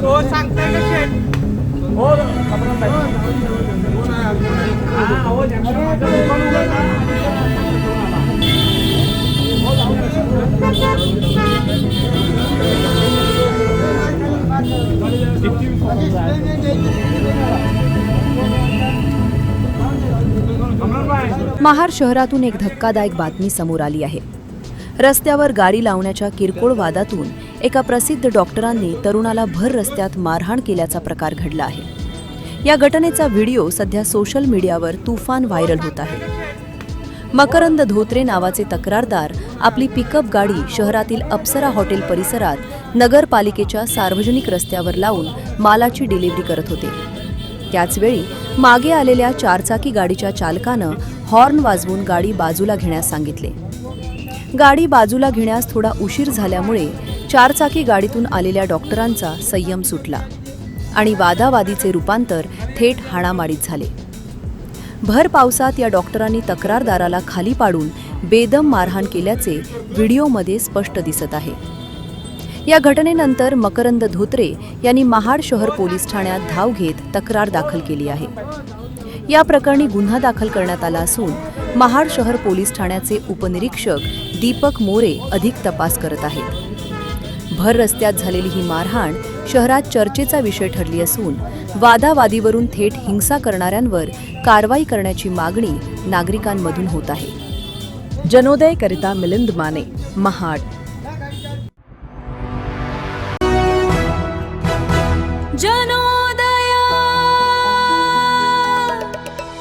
हो सांगताय का शेठ? हो महाड शहरातून एक धक्कादायक बातमी समोर आली आहे. रस्त्यावर गाडी लावण्याच्या किरकोळ वादातून एका प्रसिद्ध डॉक्टरांनी तरुणाला भर रस्त्यात मारहाण केल्याचा प्रकार घडला आहे. या घटनेचा व्हिडिओ सध्या सोशल मीडियावर तुफान व्हायरल होत आहे. मकरंद धोत्रे नावाचे तक्रारदार आपली पिकअप गाडी शहरातील अप्सरा हॉटेल परिसरात नगरपालिकेच्या सार्वजनिक रस्त्यावर लावून मालाची डिलिव्हरी करत होते. त्याचवेळी मागे आलेल्या चारचाकी गाडीच्या चालकानं हॉर्न वाजवून गाडी बाजूला घेण्यास सांगितले. गाडी बाजूला घेण्यास थोडा उशीर झाल्यामुळे चारचाकी गाडीतून आलेल्या डॉक्टरांचा संयम सुटला आणि वादावादीचे रूपांतर थेट हाणामारीत झाले. भर पावसात या डॉक्टरांनी तक्रारदाराला खाली पाडून बेदम मारहाण केल्याचे व्हिडिओमध्ये स्पष्ट दिसत आहे. या घटनेनंतर मकरंद धोत्रे यांनी महाड शहर पोलीस ठाण्यात धाव घेत तक्रार दाखल केली आहे. या प्रकरणी गुन्हा दाखल करण्यात आला असून महाड शहर पोलीस ठाण्याचे उपनिरीक्षक दीपक मोरे अधिक तपास करत आहेत. भर रस्त्यात झालेली ही मारहाण शहरात चर्चेचा विषय ठरली असून वादावादीवरून थेट हिंसा करणाऱ्यांवर कारवाई करण्याची मागणी नागरिकांमधून होत आहे. जनोदयकरिता मिलिंद माने, महाड.